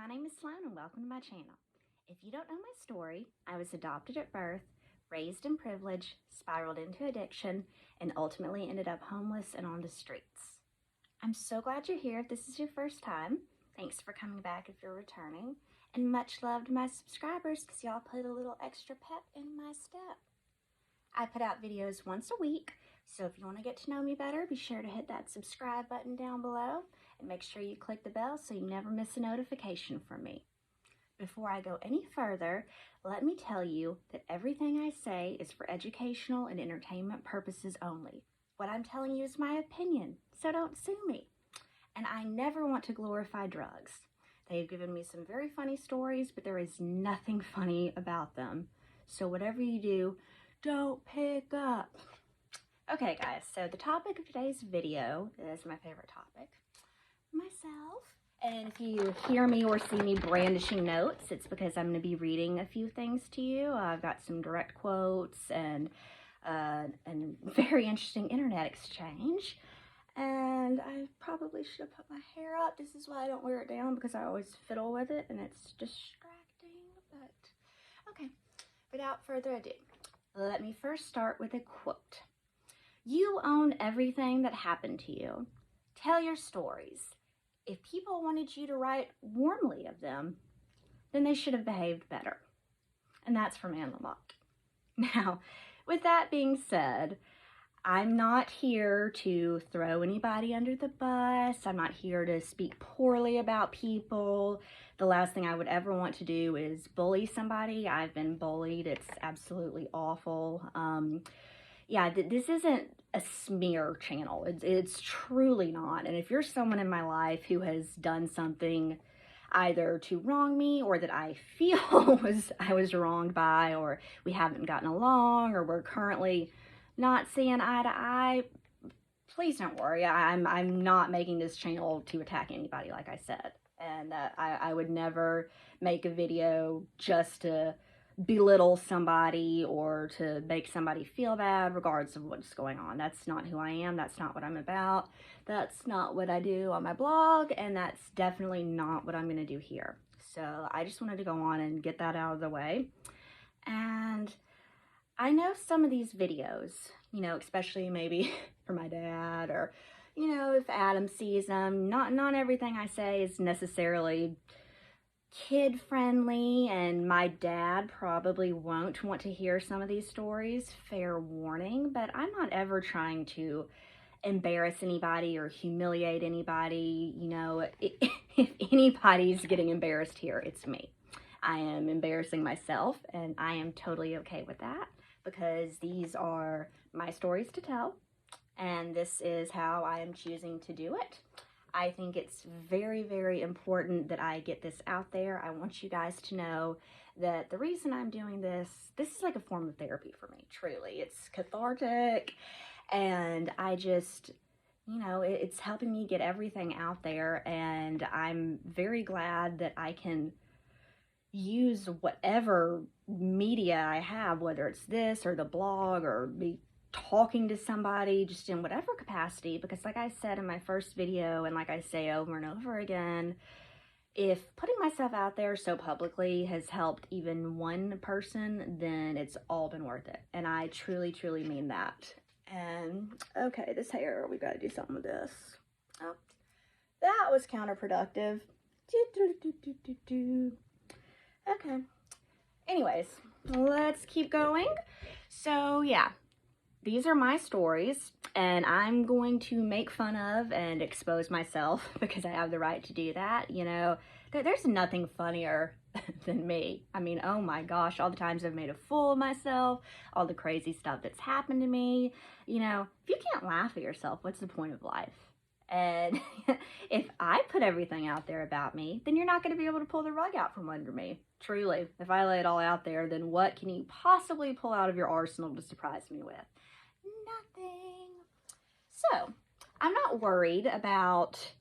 my name is Sloan and welcome to my channel. If you don't know my story, I was adopted at birth, raised in privilege, spiraled into addiction, and ultimately ended up homeless and on the streets. I'm so glad you're here if this is your first time. Thanks for coming back if you're returning. And much love to my subscribers because y'all put a little extra pep in my step. I put out videos once a week, so if you want to get to know me better, be sure to hit that subscribe button down below and make sure you click the bell so you never miss a notification from me. Before I go any further, let me tell you that everything I say is for educational and entertainment purposes only. What I'm telling you is my opinion, so don't sue me. And I never want to glorify drugs. They've given me some very funny stories, but there is nothing funny about them. So whatever you do, don't pick up. Okay guys, so the topic of today's video is my favorite topic, myself. And if you hear me or see me brandishing notes, it's because I'm going to be reading a few things to you. I've got some direct quotes and very interesting internet exchange. And I probably should have put my hair up. This is why I don't wear it down, because I always fiddle with it and it's distracting. But okay, without further ado, let me first start with a quote. You own everything that happened to you. Tell your stories. If people wanted you to write warmly of them, then they should have behaved better. And that's from Anne Lamott. Now, with that being said, I'm not here to throw anybody under the bus. I'm not here to speak poorly about people. The last thing I would ever want to do is bully somebody. I've been bullied. It's absolutely awful. This isn't a smear channel. It's truly not. And if you're someone in my life who has done something either to wrong me or that I feel I was wronged by, or we haven't gotten along, or we're currently not seeing eye to eye, please don't worry. I'm not making this channel to attack anybody, like I said. And I would never make a video just to belittle somebody or to make somebody feel bad regardless of what's going on. That's not who I am. That's not what I'm about. That's not what I do on my blog, and that's definitely not what I'm going to do here. So I just wanted to go on and get that out of the way. And I know some of these videos, especially maybe for my dad, or if Adam sees them, not everything I say is necessarily kid-friendly, and my dad probably won't want to hear some of these stories, fair warning, but I'm not ever trying to embarrass anybody or humiliate anybody. If anybody's getting embarrassed here, it's me. I am embarrassing myself, and I am totally okay with that, because these are my stories to tell, and this is how I am choosing to do it. I think it's very, very important that I get this out there. I want you guys to know that the reason I'm doing this is like a form of therapy for me, truly. It's cathartic, and I just, it's helping me get everything out there, and I'm very glad that I can use whatever media I have, whether it's this or the blog or me talking to somebody, just in whatever capacity, because like I said in my first video, and like I say over and over again, if putting myself out there so publicly has helped even one person, then it's all been worth it. And I truly, truly mean that. And okay, this hair, we got to do something with this. Oh, that was counterproductive. Okay. Anyways, let's keep going. So yeah, these are my stories, and I'm going to make fun of and expose myself because I have the right to do that. There's nothing funnier than me. I mean, oh my gosh, all the times I've made a fool of myself, all the crazy stuff that's happened to me. If you can't laugh at yourself, what's the point of life? And if I put everything out there about me, then you're not going to be able to pull the rug out from under me. Truly, if I lay it all out there, then what can you possibly pull out of your arsenal to surprise me with? Nothing. So, I'm not worried about,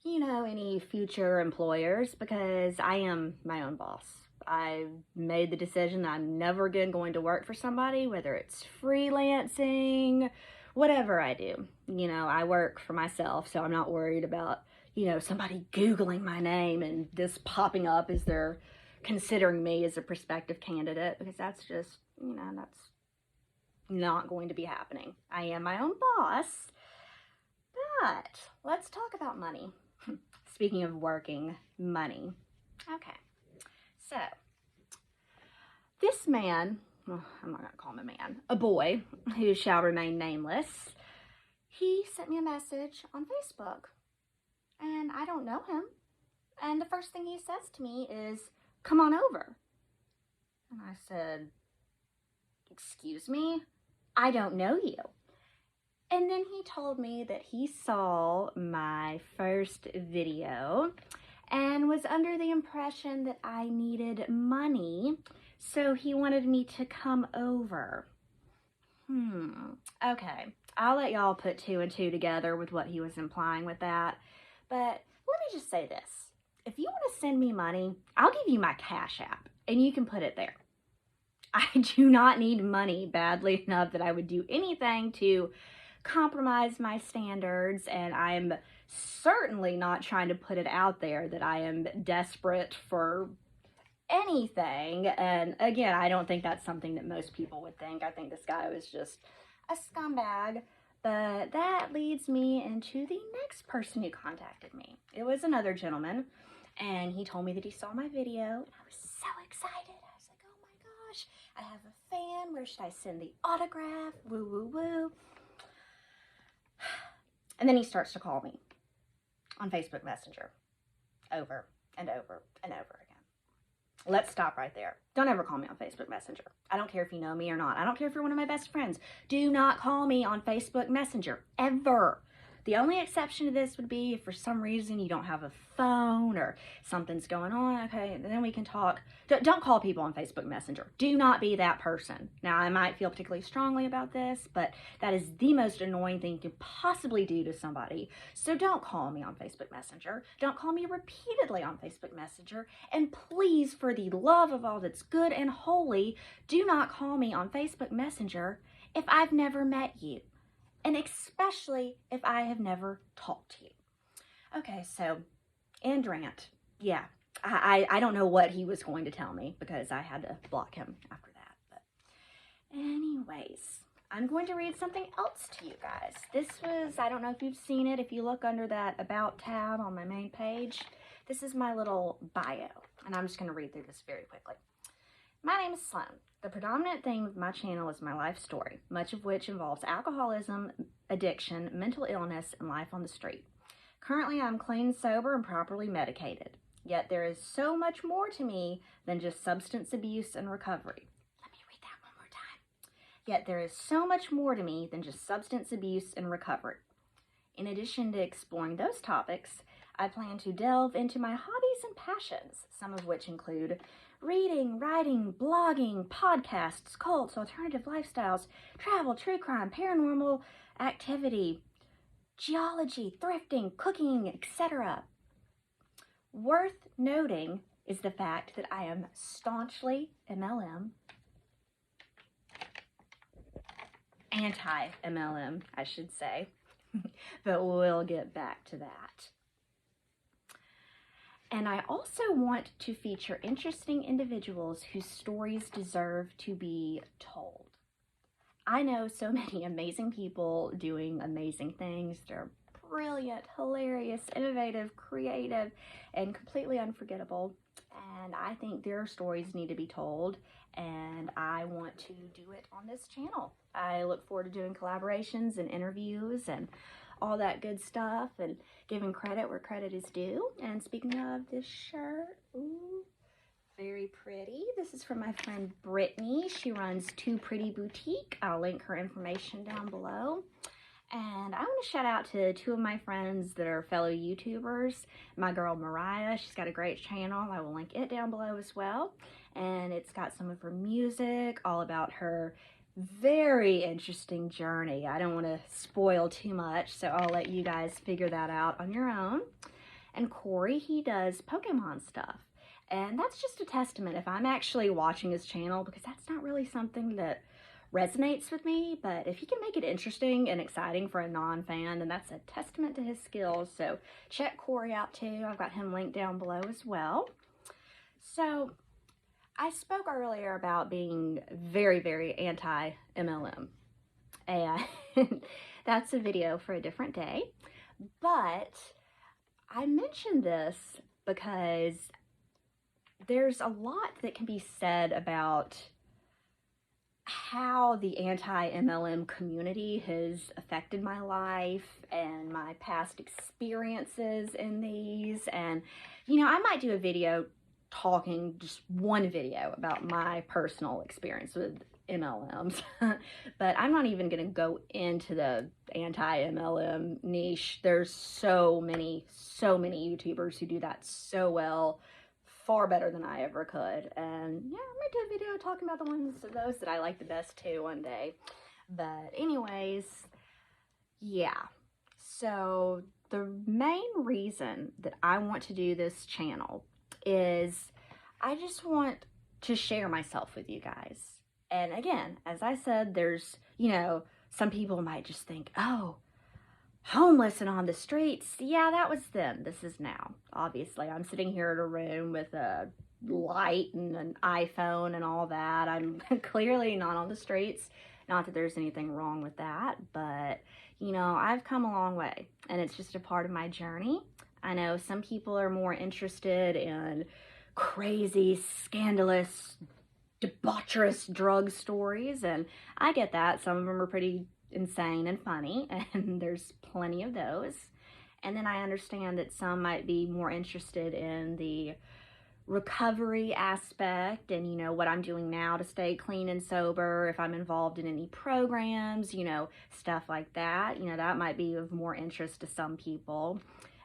any future employers, because I am my own boss. I've made the decision that I'm never again going to work for somebody, whether it's freelancing, whatever I do. I work for myself, so I'm not worried about, somebody Googling my name and this popping up as they're considering me as a prospective candidate, because that's just, that's not going to be happening. I am my own boss. But let's talk about money. Speaking of working money. Okay. So, this man, well, I'm not going to call him a man, a boy who shall remain nameless, he sent me a message on Facebook. And I don't know him. And the first thing he says to me is, "Come on over." And I said, "Excuse me? I don't know you." And then he told me that he saw my first video and was under the impression that I needed money, so he wanted me to come over. Okay, I'll let y'all put two and two together with what he was implying with that. But let me just say this. If you want to send me money, I'll give you my Cash App, and you can put it there. I do not need money badly enough that I would do anything to compromise my standards, and I'm certainly not trying to put it out there that I am desperate for anything. And again, I don't think that's something that most people would think. I think this guy was just a scumbag. But that leads me into the next person who contacted me. It was another gentleman, and he told me that he saw my video, and I was so excited. I was like, oh my gosh, I have a fan. Where should I send the autograph? Woo, woo, woo. And then he starts to call me on Facebook Messenger over and over and over again. Let's stop right there. Don't ever call me on Facebook Messenger. I don't care if you know me or not. I don't care if you're one of my best friends. Do not call me on Facebook Messenger, ever. The only exception to this would be if for some reason you don't have a phone or something's going on. Okay, then we can talk. Don't call people on Facebook Messenger. Do not be that person. Now, I might feel particularly strongly about this, but that is the most annoying thing you could possibly do to somebody. So don't call me on Facebook Messenger. Don't call me repeatedly on Facebook Messenger. And please, for the love of all that's good and holy, do not call me on Facebook Messenger if I've never met you. And especially if I have never talked to you. Okay, so, end rant. Yeah, I don't know what he was going to tell me because I had to block him after that. But anyways, I'm going to read something else to you guys. This was, I don't know if you've seen it. If you look under that About tab on my main page, this is my little bio. And I'm just going to read through this very quickly. My name is Sloan. The predominant theme of my channel is my life story, much of which involves alcoholism, addiction, mental illness, and life on the street. Currently, I'm clean, sober, and properly medicated. Yet there is so much more to me than just substance abuse and recovery. Let me read that one more time. Yet there is so much more to me than just substance abuse and recovery. In addition to exploring those topics, I plan to delve into my hobbies and passions, some of which include reading, writing, blogging, podcasts, cults, alternative lifestyles, travel, true crime, paranormal activity, geology, thrifting, cooking, etc. Worth noting is the fact that I am staunchly MLM, anti-MLM, I should say, but we'll get back to that. And I also want to feature interesting individuals whose stories deserve to be told. I know so many amazing people doing amazing things. They're brilliant, hilarious, innovative, creative, and completely unforgettable. And I think their stories need to be told, and I want to do it on this channel. I look forward to doing collaborations and interviews and all that good stuff, and giving credit where credit is due. And speaking of this shirt, ooh, very pretty. This is from my friend Brittany. She runs Too Pretty Boutique. I'll link her information down below. And I want to shout out to two of my friends that are fellow YouTubers. My girl Mariah, she's got a great channel. I will link it down below as well. And it's got some of her music, all about her very interesting journey. I don't want to spoil too much, so I'll let you guys figure that out on your own. And Cory, he does Pokemon stuff. And that's just a testament if I'm actually watching his channel, because that's not really something that resonates with me, but if he can make it interesting and exciting for a non-fan, then that's a testament to his skills. So check Cory out too. I've got him linked down below as well. So I spoke earlier about being very, very anti-MLM, and that's a video for a different day. But I mentioned this because there's a lot that can be said about how the anti-MLM community has affected my life and my past experiences in these. And, you know, I might do a video talking, just one video about my personal experience with MLMs, but I'm not even going to go into the anti-MLM niche. There's so many YouTubers who do that so well, far better than I ever could. And yeah, I might do a video talking about those that I like the best too one day. But anyways, yeah. So the main reason that I want to do this channel is I just want to share myself with you guys. And again, as I said, there's, you know, some people might just think, oh, homeless and on the streets. Yeah, that was then. This is now. Obviously, I'm sitting here in a room with a light and an iPhone and all that. I'm clearly not on the streets. Not that there's anything wrong with that, but, you know, I've come a long way, and it's just a part of my journey. I know some people are more interested in crazy, scandalous, debaucherous drug stories, and I get that. Some of them are pretty insane and funny, and there's plenty of those. And then I understand that some might be more interested in the recovery aspect and, you know, what I'm doing now to stay clean and sober, if I'm involved in any programs, you know, stuff like that. You know, that might be of more interest to some people.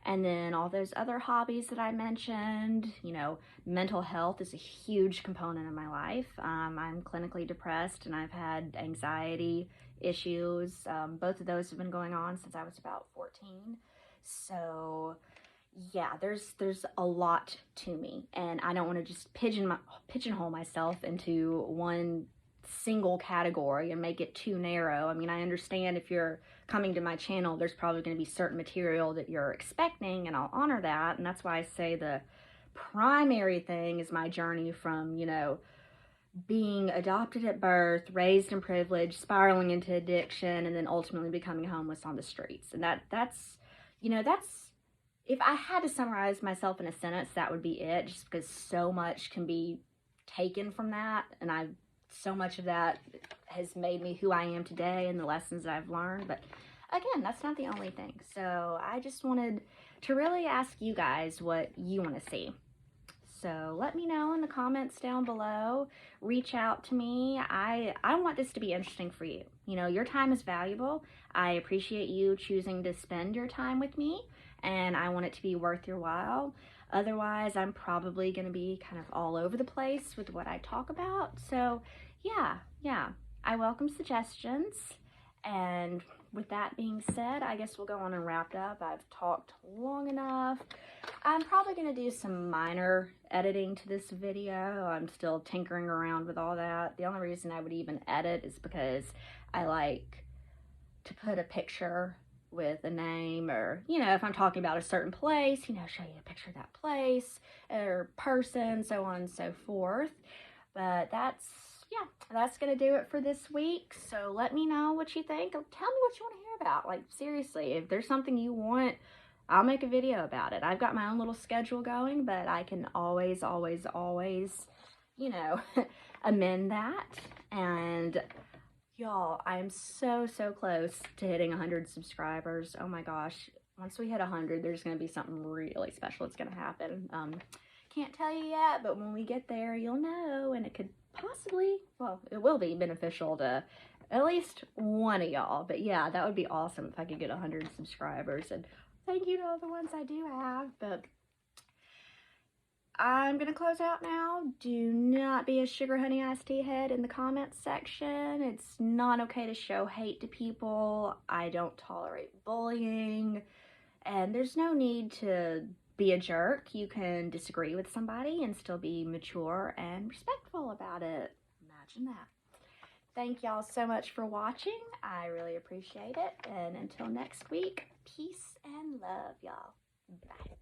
And then all those other hobbies that I mentioned, you know, mental health is a huge component of my life. I'm clinically depressed, and I've had anxiety issues. Both of those have been going on since I was about 14. So yeah, there's a lot to me, and I don't want to just pigeonhole myself into one single category and make it too narrow. I mean, I understand if you're coming to my channel, there's probably going to be certain material that you're expecting, and I'll honor that. And that's why I say the primary thing is my journey from, you know, being adopted at birth, raised in privilege, spiraling into addiction, and then ultimately becoming homeless on the streets. And that's, you know, that's, if I had to summarize myself in a sentence, that would be it, just because so much can be taken from that, and so much of that has made me who I am today and the lessons that I've learned. But again, that's not the only thing. So I just wanted to really ask you guys what you want to see. So let me know in the comments down below. Reach out to me. I want this to be interesting for you. You know, your time is valuable. I appreciate you choosing to spend your time with me, and I want it to be worth your while. Otherwise, I'm probably going to be kind of all over the place with what I talk about. So yeah, I welcome suggestions. And with that being said, I guess we'll go on and wrap up. I've talked long enough. I'm probably going to do some minor editing to this video. I'm still tinkering around with all that. The only reason I would even edit is because I like to put a picture with a name, or, you know, if I'm talking about a certain place, you know, show you a picture of that place or person, so on and so forth. But that's going to do it for this week. So let me know what you think. Tell me what you want to hear about. Like, seriously, if there's something you want, I'll make a video about it. I've got my own little schedule going, but I can always, you know, amend that. And y'all, I'm so close to hitting 100 subscribers. Oh my gosh. Once we hit 100, there's going to be something really special that's going to happen. Can't tell you yet, but when we get there, you'll know, and it could possibly, well, it will be beneficial to at least one of y'all. But yeah, that would be awesome if I could get 100 subscribers, and thank you to all the ones I do have. But I'm gonna close out now. Do not be a sugar honey iced tea head in the comments section. It's not okay to show hate to people. I don't tolerate bullying, and there's no need to be a jerk. You can disagree with somebody and still be mature and respectful about it. Imagine that. Thank y'all so much for watching. I really appreciate it. And until next week, peace and love, y'all. Bye.